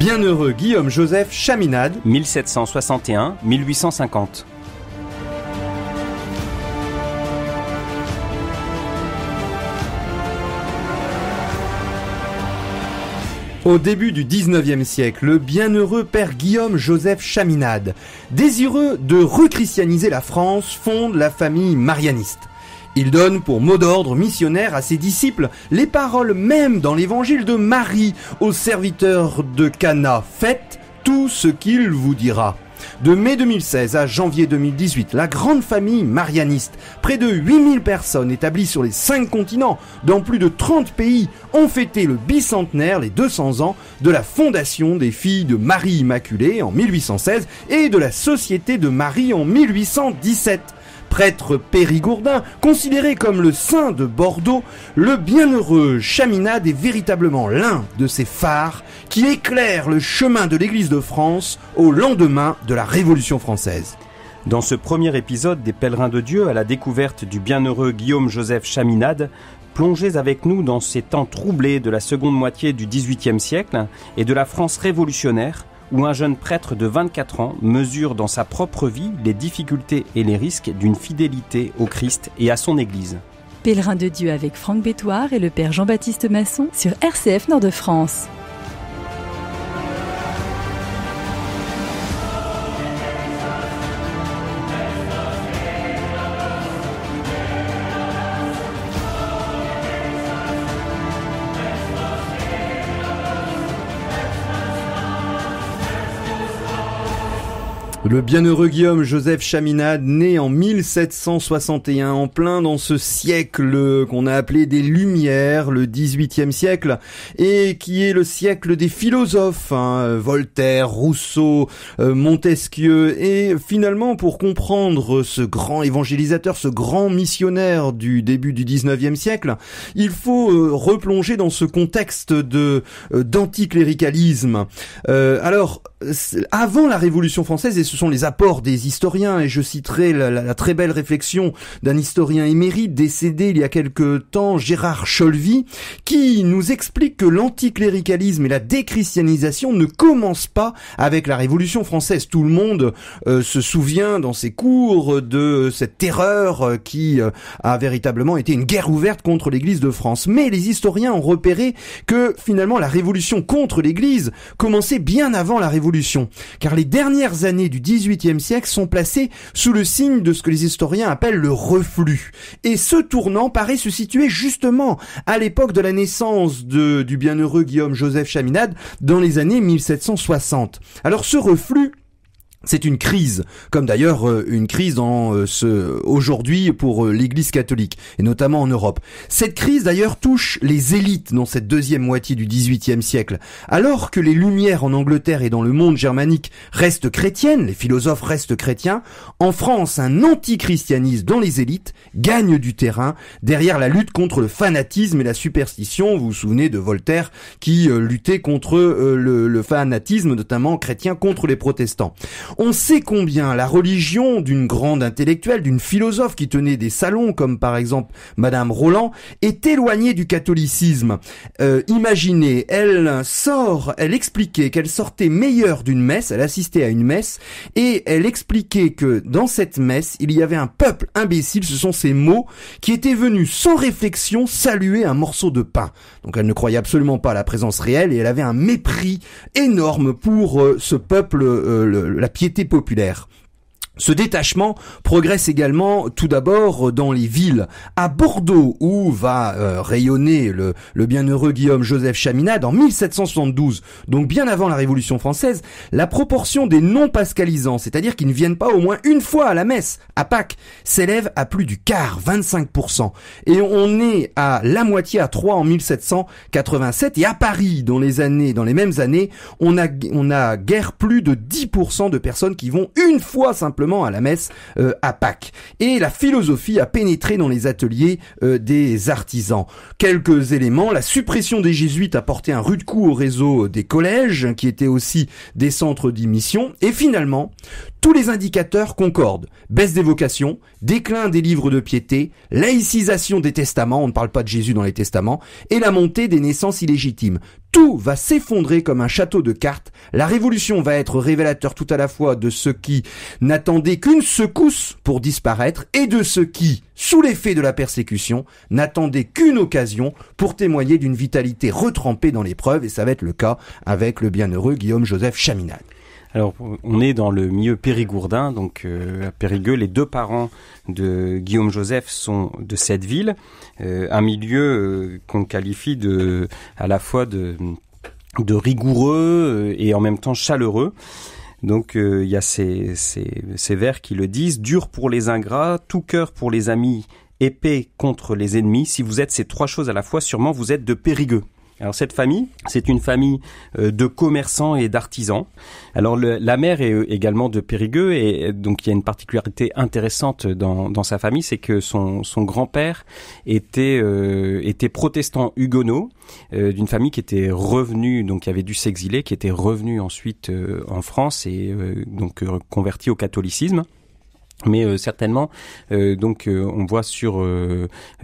Bienheureux Guillaume-Joseph Chaminade, 1761-1850. Au début du 19e siècle, le bienheureux père Guillaume-Joseph Chaminade, désireux de rechristianiser la France, fonde la famille marianiste. Il donne pour mot d'ordre missionnaire à ses disciples les paroles même dans l'évangile de Marie aux serviteurs de Cana. Faites tout ce qu'il vous dira. De mai 2016 à janvier 2018, la grande famille marianiste, près de 8000 personnes établies sur les 5 continents, dans plus de 30 pays, ont fêté le bicentenaire, les 200 ans, de la fondation des Filles de Marie Immaculée en 1816 et de la Société de Marie en 1817. Prêtre périgourdin, considéré comme le saint de Bordeaux, le bienheureux Chaminade est véritablement l'un de ces phares qui éclairent le chemin de l'Église de France au lendemain de la Révolution française. Dans ce premier épisode des Pèlerins de Dieu à la découverte du bienheureux Guillaume-Joseph Chaminade, plongez avec nous dans ces temps troublés de la seconde moitié du XVIIIe siècle et de la France révolutionnaire, où un jeune prêtre de 24 ans mesure dans sa propre vie les difficultés et les risques d'une fidélité au Christ et à son Église. Pèlerin de Dieu avec Franck Bétoir et le père Jean-Baptiste Masson sur RCF Nord-de-France. Le bienheureux Guillaume-Joseph Chaminade, né en 1761, en plein dans ce siècle qu'on a appelé des Lumières, le XVIIIe siècle, et qui est le siècle des philosophes, Voltaire, Rousseau, Montesquieu, et finalement pour comprendre ce grand évangélisateur, ce grand missionnaire du début du XIXe siècle, il faut replonger dans ce contexte d'anticléricalisme. Alors, avant la Révolution française, et ce sont les apports des historiens, et je citerai la très belle réflexion d'un historien émérite décédé il y a quelque temps, Gérard Cholvy, qui nous explique que l'anticléricalisme et la déchristianisation ne commencent pas avec la Révolution française. Tout le monde se souvient dans ses cours de cette terreur qui a véritablement été une guerre ouverte contre l'Église de France. Mais les historiens ont repéré que finalement la révolution contre l'Église commençait bien avant la Révolution, car les dernières années du XVIIIe siècle sont placées sous le signe de ce que les historiens appellent le reflux. Et ce tournant paraît se situer justement à l'époque de la naissance du bienheureux Guillaume-Joseph Chaminade dans les années 1760. Alors ce reflux, c'est une crise, comme d'ailleurs une crise aujourd'hui pour l'Église catholique, et notamment en Europe. Cette crise d'ailleurs touche les élites dans cette deuxième moitié du XVIIIe siècle. Alors que les Lumières en Angleterre et dans le monde germanique restent chrétiennes, les philosophes restent chrétiens, en France un antichristianisme dans les élites gagne du terrain derrière la lutte contre le fanatisme et la superstition. Vous vous souvenez de Voltaire qui luttait contre le fanatisme, notamment chrétien, contre les protestants. On sait combien la religion d'une grande intellectuelle, d'une philosophe qui tenait des salons, comme par exemple Madame Roland, est éloignée du catholicisme. Imaginez, elle expliquait qu'elle sortait meilleure d'une messe, elle assistait à une messe, et elle expliquait que dans cette messe, il y avait un peuple imbécile, ce sont ces mots, qui étaient venus sans réflexion saluer un morceau de pain. Donc elle ne croyait absolument pas à la présence réelle, et elle avait un mépris énorme pour ce peuple, la piété populaire. Ce détachement progresse également tout d'abord dans les villes. À Bordeaux, où va rayonner le bienheureux Guillaume-Joseph Chaminade en 1772, donc bien avant la Révolution française, la proportion des non-pascalisants, c'est-à-dire qui ne viennent pas au moins une fois à la messe, à Pâques, s'élève à plus du quart, 25%. Et on est à la moitié, à 3 en 1787, et à Paris, dans les mêmes années, on a guère plus de 10% de personnes qui vont une fois simplement à la messe à Pâques. Et la philosophie a pénétré dans les ateliers des artisans. Quelques éléments, la suppression des jésuites a porté un rude coup au réseau des collèges, qui étaient aussi des centres d'émission. Et finalement, Tous les indicateurs concordent. Baisse des vocations, déclin des livres de piété, laïcisation des testaments, on ne parle pas de Jésus dans les testaments, et la montée des naissances illégitimes. Tout va s'effondrer comme un château de cartes. La révolution va être révélateur tout à la fois de ceux qui n'attendaient qu'une secousse pour disparaître et de ceux qui, sous l'effet de la persécution, n'attendaient qu'une occasion pour témoigner d'une vitalité retrempée dans l'épreuve, et ça va être le cas avec le bienheureux Guillaume-Joseph Chaminade. Alors, on est dans le milieu périgourdin, donc à Périgueux. Les deux parents de Guillaume-Joseph sont de cette ville, un milieu qu'on qualifie à la fois de rigoureux et en même temps chaleureux. Donc il y a ces vers qui le disent: dur pour les ingrats, tout cœur pour les amis, épée contre les ennemis. Si vous êtes ces trois choses à la fois, sûrement vous êtes de Périgueux. Alors cette famille, c'est une famille de commerçants et d'artisans. Alors la mère est également de Périgueux, et donc il y a une particularité intéressante dans sa famille, c'est que son grand-père était protestant huguenot, d'une famille qui était revenue, donc qui avait dû s'exiler, qui était revenue ensuite en France et donc convertie au catholicisme. Mais certainement, on voit sur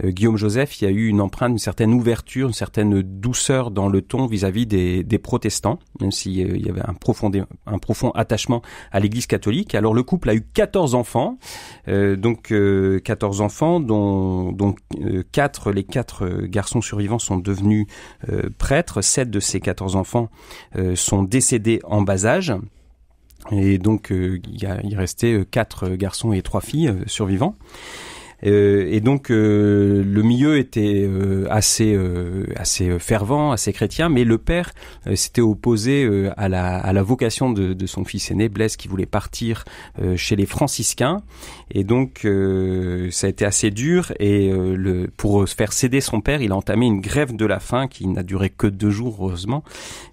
Guillaume-Joseph, il y a eu une empreinte, une certaine ouverture, une certaine douceur dans le ton vis-à-vis des protestants, même s'il y avait un profond attachement à l'Église catholique. Alors le couple a eu 14 enfants, 14 enfants dont les 4 garçons survivants sont devenus prêtres. 7 de ces 14 enfants sont décédés en bas âge. Et donc il restait 4 garçons et 3 filles survivants. Et donc le milieu était assez fervent, assez chrétien, mais le père s'était opposé à la vocation de son fils aîné Blaise, qui voulait partir chez les franciscains, et donc ça a été assez dur, et pour faire céder son père, il a entamé une grève de la faim qui n'a duré que 2 jours, heureusement,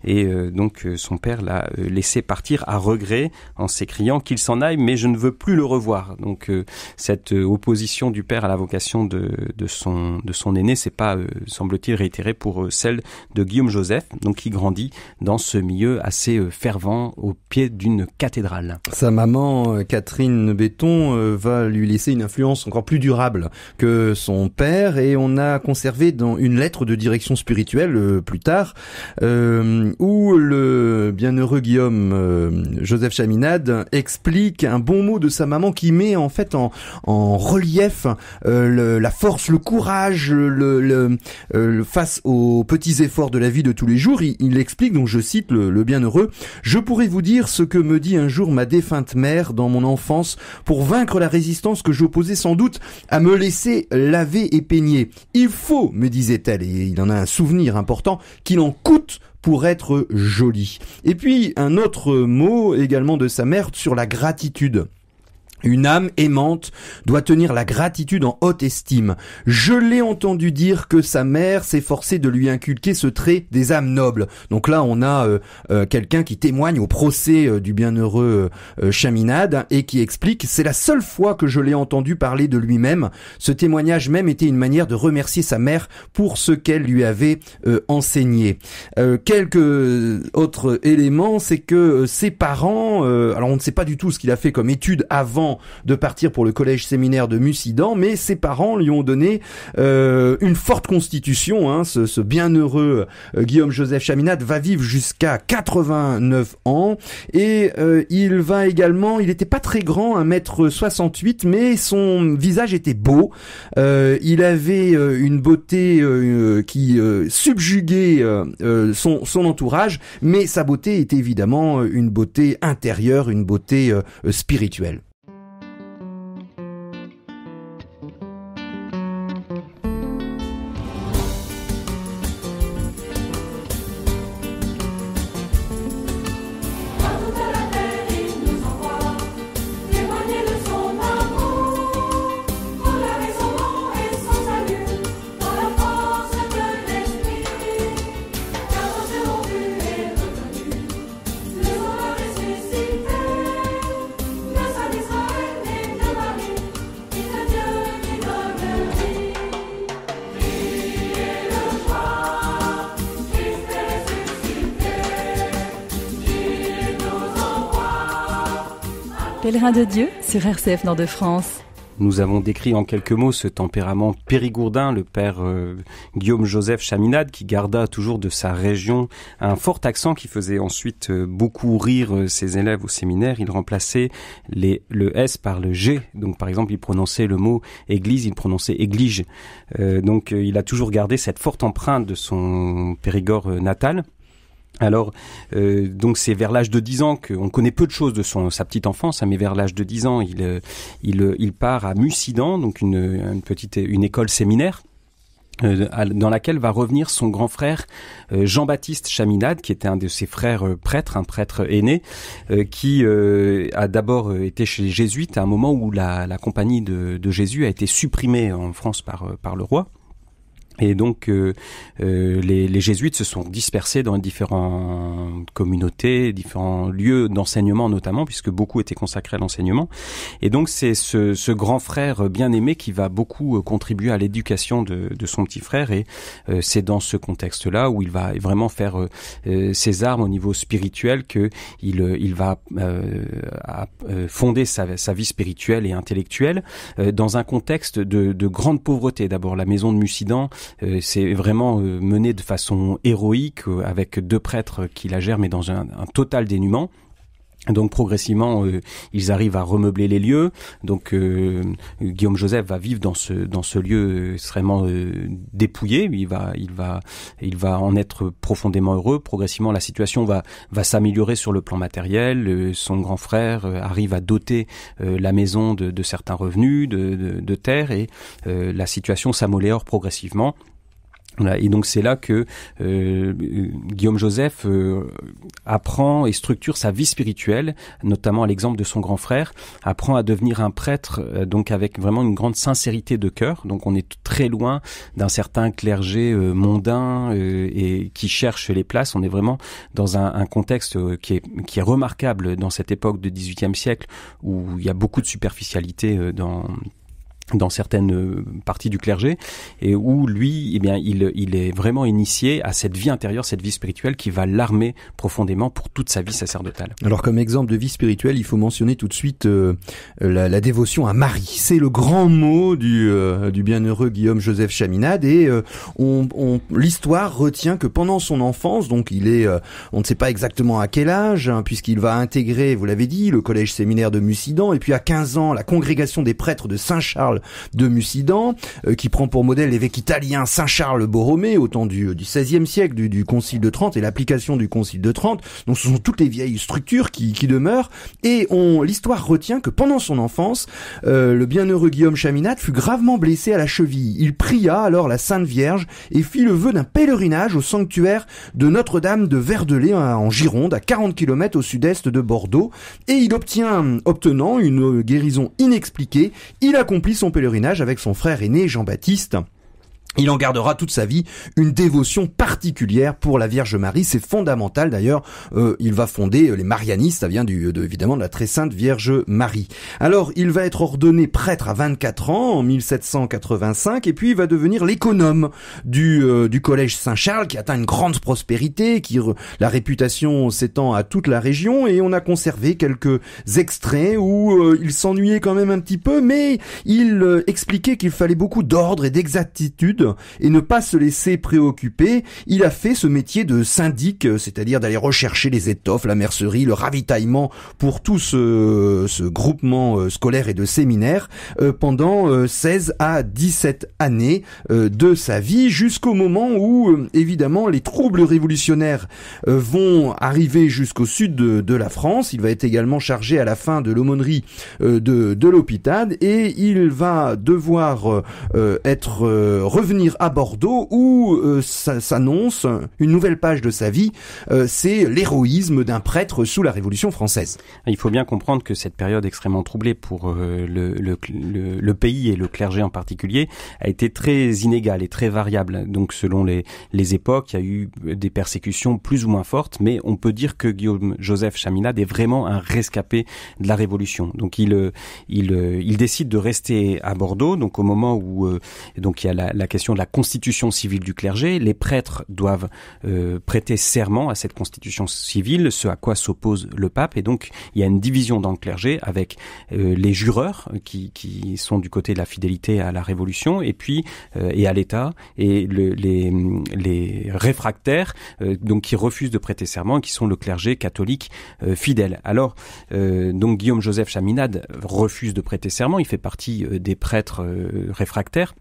et donc son père l'a laissé partir à regret en s'écriant qu'il s'en aille, mais je ne veux plus le revoir. Donc cette opposition du père à la vocation de son aîné, c'est pas, semble-t-il, réitéré pour celle de Guillaume-Joseph, donc qui grandit dans ce milieu assez fervent au pied d'une cathédrale. Sa maman, Catherine Béton, va lui laisser une influence encore plus durable que son père, et on a conservé dans une lettre de direction spirituelle plus tard, où le bienheureux Guillaume-Joseph Chaminade explique un bon mot de sa maman qui met en fait en relief la force, le courage, face aux petits efforts de la vie de tous les jours. Il explique, donc je cite le bienheureux: je pourrais vous dire ce que me dit un jour ma défunte mère dans mon enfance pour vaincre la résistance que j'opposais sans doute à me laisser laver et peigner. Il faut, me disait-elle, et il en a un souvenir important, qu'il en coûte pour être joli. Et puis un autre mot également de sa mère sur la gratitude. Une âme aimante doit tenir la gratitude en haute estime. Je l'ai entendu dire que sa mère s'efforçait de lui inculquer ce trait des âmes nobles. Donc là, on a quelqu'un qui témoigne au procès du bienheureux Chaminade et qui explique: c'est la seule fois que je l'ai entendu parler de lui-même. Ce témoignage même était une manière de remercier sa mère pour ce qu'elle lui avait enseigné. Quelques autres éléments, c'est que ses parents, alors on ne sait pas du tout ce qu'il a fait comme études avant de partir pour le collège séminaire de Mussidan, mais ses parents lui ont donné une forte constitution. Ce bienheureux Guillaume-Joseph Chaminade va vivre jusqu'à 89 ans, et il était pas très grand, 1m68, mais son visage était beau. Il avait une beauté qui subjuguait son entourage, mais sa beauté était évidemment une beauté intérieure, une beauté spirituelle. Ressuscité, Pèlerin de Dieu sur RCF Nord de France. Nous avons décrit en quelques mots ce tempérament périgourdin, le père Guillaume-Joseph Chaminade, qui garda toujours de sa région un fort accent qui faisait ensuite beaucoup rire ses élèves au séminaire. Il remplaçait le S par le G. Donc par exemple, il prononçait le mot église, il prononçait églige. Donc il a toujours gardé cette forte empreinte de son Périgord natal. Alors, donc c'est vers l'âge de 10 ans qu'on connaît peu de choses de sa petite enfance, mais vers l'âge de 10 ans, il part à Mussidan, donc une école séminaire, dans laquelle va revenir son grand frère Jean-Baptiste Chaminade, qui était un de ses frères prêtres, un prêtre aîné, qui a d'abord été chez les jésuites à un moment où la compagnie de Jésus a été supprimée en France par le roi. Et donc les jésuites se sont dispersés dans différentes communautés, différents lieux d'enseignement notamment, puisque beaucoup étaient consacrés à l'enseignement. Et donc c'est ce grand frère bien-aimé qui va beaucoup contribuer à l'éducation de son petit frère, et c'est dans ce contexte-là où il va vraiment faire ses armes au niveau spirituel que il va fonder sa vie spirituelle et intellectuelle dans un contexte de grande pauvreté. D'abord la maison de Mussidan, c'est vraiment mené de façon héroïque, avec 2 prêtres qui la gèrent, mais dans un total dénuement. Donc progressivement, ils arrivent à remeubler les lieux. Donc Guillaume Joseph va vivre dans ce lieu extrêmement dépouillé. Il va en être profondément heureux. Progressivement, la situation va s'améliorer sur le plan matériel. Son grand frère arrive à doter la maison de certains revenus de terre, et la situation s'améliore progressivement. Voilà, et donc c'est là que Guillaume Joseph apprend et structure sa vie spirituelle, notamment à l'exemple de son grand frère, apprend à devenir un prêtre, donc avec vraiment une grande sincérité de cœur. Donc on est très loin d'un certain clergé mondain et qui cherche les places. On est vraiment dans un contexte qui est remarquable dans cette époque du XVIIIe siècle, où il y a beaucoup de superficialité dans certaines parties du clergé, et où lui, eh bien, il est vraiment initié à cette vie intérieure, cette vie spirituelle qui va l'armer profondément pour toute sa vie sacerdotale. Alors, comme exemple de vie spirituelle, il faut mentionner tout de suite la dévotion à Marie. C'est le grand mot du bienheureux Guillaume-Joseph Chaminade, et l'histoire retient que pendant son enfance, donc on ne sait pas exactement à quel âge, puisqu'il va intégrer, vous l'avez dit, le collège séminaire de Mussidan, et puis à 15 ans, la congrégation des prêtres de Saint-Charles de Mussidan, qui prend pour modèle l'évêque italien Saint-Charles Borromée au temps du XVIe siècle, du Concile de Trente et l'application du Concile de Trente. Donc ce sont toutes les vieilles structures qui demeurent, et l'histoire retient que pendant son enfance, le bienheureux Guillaume Chaminade fut gravement blessé à la cheville. Il pria alors la Sainte Vierge et fit le vœu d'un pèlerinage au sanctuaire de Notre-Dame de Verdelais en Gironde, à 40 km au sud-est de Bordeaux, et il obtenant une guérison inexpliquée, il accomplit son pèlerinage avec son frère aîné Jean-Baptiste. Il en gardera toute sa vie une dévotion particulière pour la Vierge Marie. C'est fondamental d'ailleurs. Il va fonder les Marianistes. Ça vient évidemment de la très sainte Vierge Marie. Alors, il va être ordonné prêtre à 24 ans en 1785, et puis il va devenir l'économe du collège Saint-Charles, qui atteint une grande prospérité, la réputation s'étend à toute la région, et on a conservé quelques extraits où il s'ennuyait quand même un petit peu, mais il expliquait qu'il fallait beaucoup d'ordre et d'exactitude et ne pas se laisser préoccuper. Il a fait ce métier de syndic, c'est-à-dire d'aller rechercher les étoffes, la mercerie, le ravitaillement pour tout ce groupement scolaire et de séminaire pendant 16 à 17 années de sa vie, jusqu'au moment où évidemment les troubles révolutionnaires vont arriver jusqu'au sud de la France. Il va être également chargé à la fin de l'aumônerie de l'hôpital, et il va devoir revenir à Bordeaux, où s'annonce une nouvelle page de sa vie, c'est l'héroïsme d'un prêtre sous la Révolution française. Il faut bien comprendre que cette période extrêmement troublée pour le pays et le clergé en particulier a été très inégale et très variable. Donc selon les époques, il y a eu des persécutions plus ou moins fortes, mais on peut dire que Guillaume-Joseph Chaminade est vraiment un rescapé de la Révolution. Donc il décide de rester à Bordeaux, donc au moment où donc il y a la question de la constitution civile du clergé. Les prêtres doivent prêter serment à cette constitution civile, ce à quoi s'oppose le pape. Et donc, il y a une division dans le clergé avec les jureurs qui sont du côté de la fidélité à la Révolution et puis et à l'État, et les réfractaires donc qui refusent de prêter serment et qui sont le clergé catholique fidèle. Alors donc Guillaume-Joseph Chaminade refuse de prêter serment, il fait partie des prêtres réfractaires.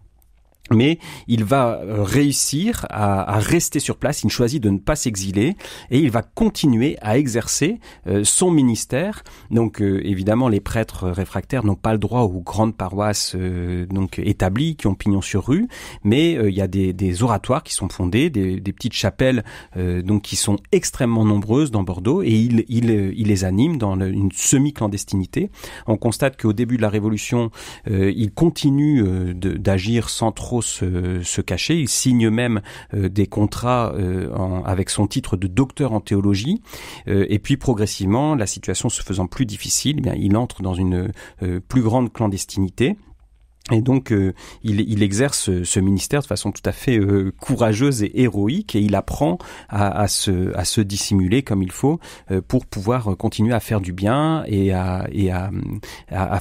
Mais il va réussir à rester sur place, il choisit de ne pas s'exiler et il va continuer à exercer son ministère. Donc évidemment les prêtres réfractaires n'ont pas le droit aux grandes paroisses donc établies qui ont pignon sur rue, mais il y a des oratoires qui sont fondés, des petites chapelles donc qui sont extrêmement nombreuses dans Bordeaux et il les anime dans une semi-clandestinité. On constate qu'au début de la Révolution, il continue d'agir sans trop se cacher. Il signe même des contrats avec son titre de docteur en théologie. Et puis progressivement, la situation se faisant plus difficile, eh bien, il entre dans une plus grande clandestinité. Et donc, il exerce ce ministère de façon tout à fait courageuse et héroïque, et il apprend à se dissimuler comme il faut pour pouvoir continuer à faire du bien et à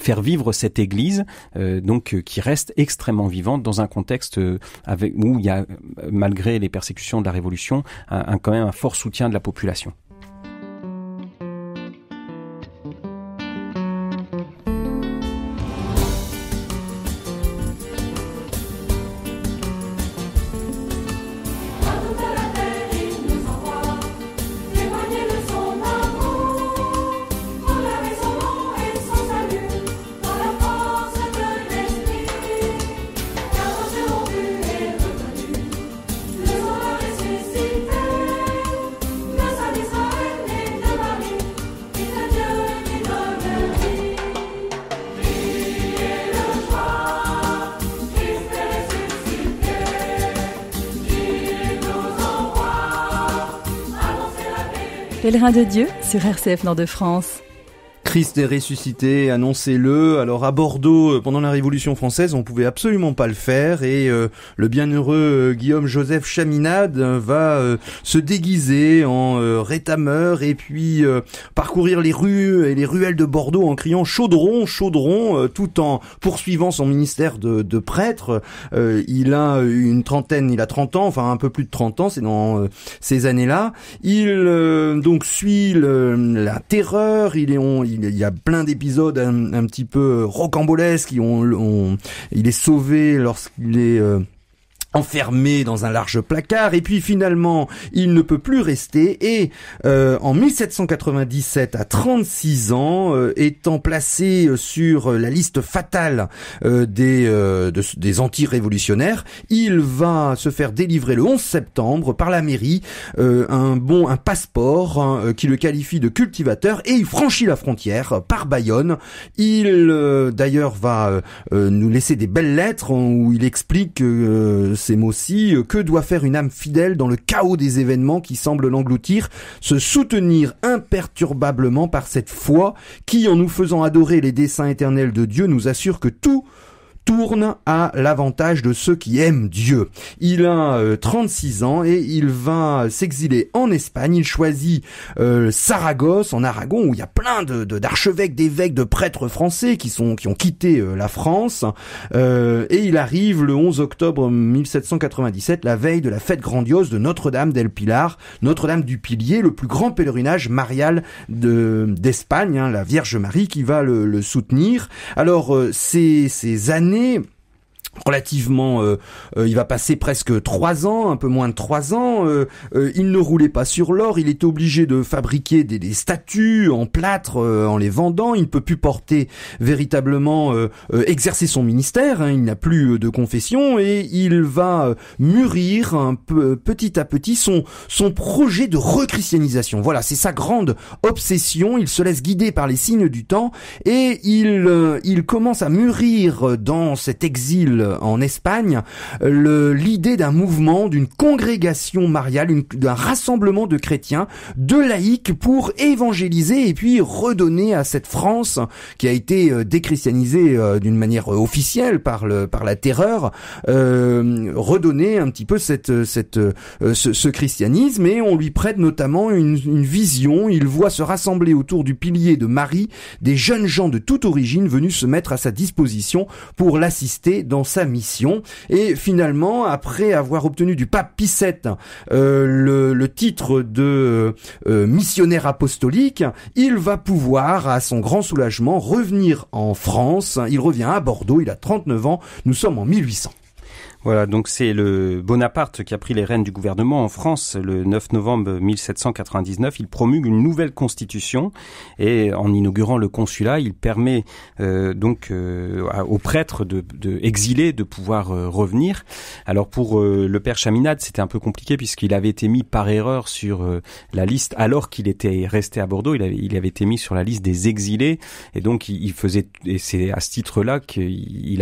faire vivre cette Église, donc qui reste extrêmement vivante dans un contexte où il y a, malgré les persécutions de la Révolution, quand même un fort soutien de la population. Pèlerin de Dieu sur RCF Nord de France. Christ est ressuscité, annoncez-le. Alors à Bordeaux, pendant la Révolution française, on pouvait absolument pas le faire et le bienheureux Guillaume-Joseph Chaminade va se déguiser en rétameur et puis parcourir les rues et les ruelles de Bordeaux en criant « Chaudron, chaudron », tout en poursuivant son ministère de prêtre. Il a une trentaine, il a 30 ans, enfin un peu plus de 30 ans, c'est dans ces années-là. Il donc suit la terreur, il y a plein d'épisodes un petit peu rocambolesques. Il est sauvé lorsqu'il est enfermé dans un large placard, et puis finalement il ne peut plus rester, et en 1797, à 36 ans, étant placé sur la liste fatale des anti-révolutionnaires, il va se faire délivrer le 11 septembre par la mairie un passeport qui le qualifie de cultivateur, et il franchit la frontière par Bayonne. Il d'ailleurs va nous laisser des belles lettres où il explique ces mots-ci, que doit faire une âme fidèle dans le chaos des événements qui semblent l'engloutir, se soutenir imperturbablement par cette foi qui, en nous faisant adorer les desseins éternels de Dieu, nous assure que tout tourne à l'avantage de ceux qui aiment Dieu. Il a 36 ans et il va s'exiler en Espagne. Il choisit Saragosse, en Aragon, où il y a plein d'archevêques, d'évêques, de prêtres français qui ont quitté la France. Et il arrive le 11 octobre 1797, la veille de la fête grandiose de Notre-Dame del Pilar, Notre-Dame du Pilier, le plus grand pèlerinage marial d'Espagne, la Vierge Marie qui va le soutenir. Alors, ces années relativement, il va passer presque 3 ans, un peu moins de 3 ans, il ne roulait pas sur l'or, il est obligé de fabriquer des statues en plâtre en les vendant, il ne peut plus porter véritablement, exercer son ministère, il n'a plus de confession, et il va mûrir un peu, petit à petit son projet de rechristianisation. Voilà, c'est sa grande obsession, il se laisse guider par les signes du temps, et il commence à mûrir dans cet exil Seville en Espagne l'idée d'un mouvement, d'une congrégation mariale, d'un rassemblement de chrétiens, de laïcs pour évangéliser et puis redonner à cette France qui a été déchristianisée d'une manière officielle par la terreur, redonner un petit peu ce christianisme, et on lui prête notamment une vision. Il voit se rassembler autour du pilier de Marie des jeunes gens de toute origine venus se mettre à sa disposition pour l'assister dans sa mission. Et finalement, après avoir obtenu du pape Pie VII le titre de missionnaire apostolique, il va pouvoir, à son grand soulagement, revenir en France. Il revient à Bordeaux, il a 39 ans, nous sommes en 1800. Voilà, donc c'est le Bonaparte qui a pris les rênes du gouvernement en France le 9 novembre 1799. Il promulgue une nouvelle constitution et en inaugurant le consulat, il permet aux prêtres de exilés de pouvoir revenir. Alors pour le père Chaminade, c'était un peu compliqué puisqu'il avait été mis par erreur sur la liste alors qu'il était resté à Bordeaux. Il avait été mis sur la liste des exilés et donc il faisait, et c'est à ce titre-là qu'il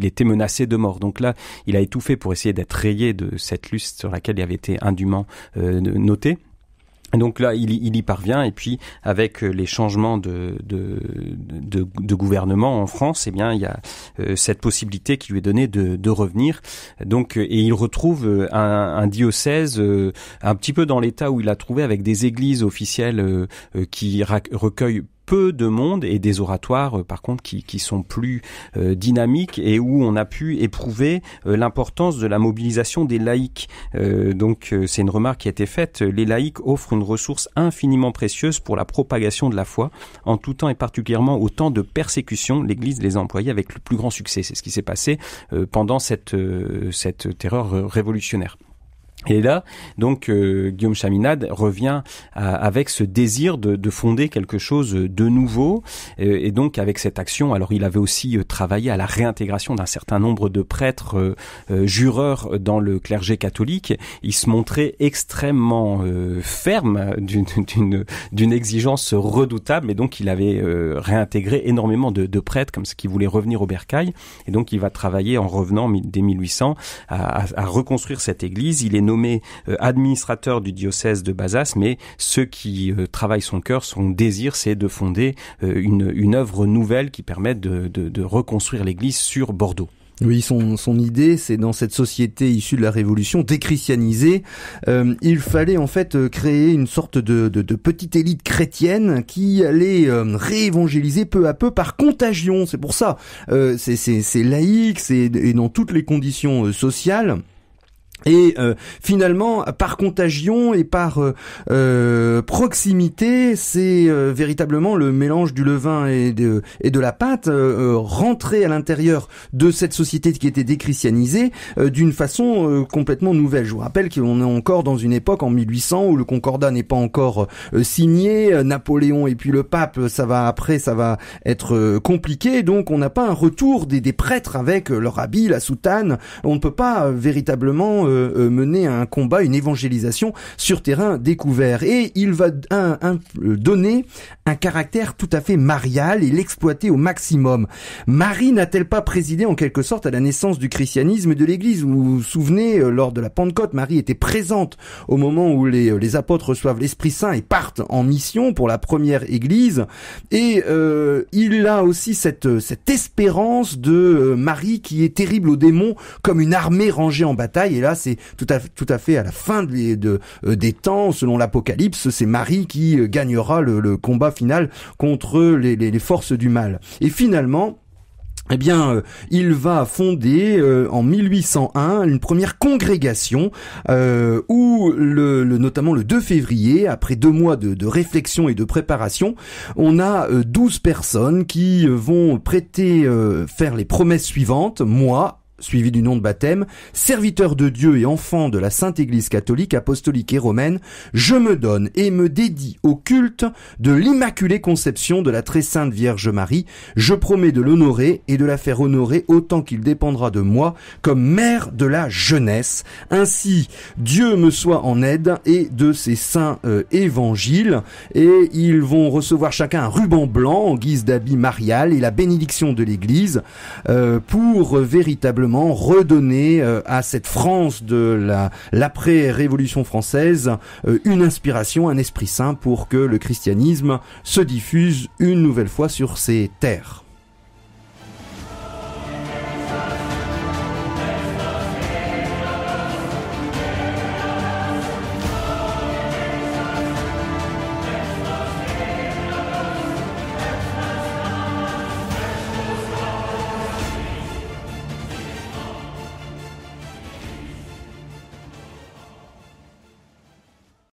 était menacé de mort. Donc là, il a tout fait pour essayer d'être rayé de cette liste sur laquelle il avait été indûment noté. Donc là, il y parvient, et puis avec les changements de gouvernement en France, eh bien il y a cette possibilité qui lui est donnée de revenir. Donc et il retrouve un diocèse un petit peu dans l'état où il a trouvé, avec des églises officielles qui recueillent peu de monde et des oratoires par contre qui sont plus dynamiques et où on a pu éprouver l'importance de la mobilisation des laïcs. Donc c'est une remarque qui a été faite. Les laïcs offrent une ressource infiniment précieuse pour la propagation de la foi en tout temps, et particulièrement au temps de persécution. L'Église les a employés avec le plus grand succès. C'est ce qui s'est passé pendant cette terreur révolutionnaire. Et là, donc, Guillaume Chaminade revient avec ce désir de fonder quelque chose de nouveau, et donc avec cette action. Alors, il avait aussi travaillé à la réintégration d'un certain nombre de prêtres jureurs dans le clergé catholique. Il se montrait extrêmement ferme, d'une exigence redoutable, et donc il avait réintégré énormément de prêtres comme ceux qui voulaient revenir au bercail. Et donc, il va travailler en revenant dès 1800 à reconstruire cette église. Il est nommé administrateur du diocèse de Bazas, mais ce qui travaille son cœur, son désir, c'est de fonder une œuvre nouvelle qui permette de reconstruire l'église sur Bordeaux. Oui, son idée, c'est dans cette société issue de la Révolution, déchristianisée, il fallait en fait créer une sorte de petite élite chrétienne qui allait réévangéliser peu à peu par contagion. C'est pour ça, c'est laïque, c'est et dans toutes les conditions sociales. Et finalement, par contagion et par proximité, c'est véritablement le mélange du levain et de la pâte rentré à l'intérieur de cette société qui était déchristianisée d'une façon complètement nouvelle. Je vous rappelle qu'on est encore dans une époque en 1800 où le Concordat n'est pas encore signé, Napoléon et puis le pape, ça va être compliqué, donc on n'a pas un retour des prêtres avec leur habit, la soutane. On ne peut pas véritablement mener un combat, une évangélisation sur terrain découvert. Et il va donner un caractère tout à fait marial et l'exploiter au maximum. Marie n'a-t-elle pas présidé en quelque sorte à la naissance du christianisme et de l'Église? Vous vous souvenez, lors de la Pentecôte, Marie était présente au moment où les apôtres reçoivent l'Esprit Saint et partent en mission pour la première Église. Et il a aussi cette espérance de Marie qui est terrible aux démons, comme une armée rangée en bataille. Et là, c'est tout à fait à la fin des temps, selon l'Apocalypse, c'est Marie qui gagnera le combat final contre les forces du mal. Et finalement, eh bien, il va fonder en 1801 une première congrégation où notamment le 2 février, après 2 mois de réflexion et de préparation, on a 12 personnes qui vont faire les promesses suivantes. Moi, suivi du nom de baptême, serviteur de Dieu et enfant de la Sainte Église catholique, apostolique et romaine, je me donne et me dédie au culte de l'Immaculée Conception de la Très Sainte Vierge Marie. Je promets de l'honorer et de la faire honorer autant qu'il dépendra de moi comme mère de la jeunesse. Ainsi, Dieu me soit en aide et de ses saints évangiles. Et ils vont recevoir chacun un ruban blanc en guise d'habit marial et la bénédiction de l'Église pour véritablement redonner à cette France de l'après-révolution française une inspiration, un esprit saint pour que le christianisme se diffuse une nouvelle fois sur ces terres.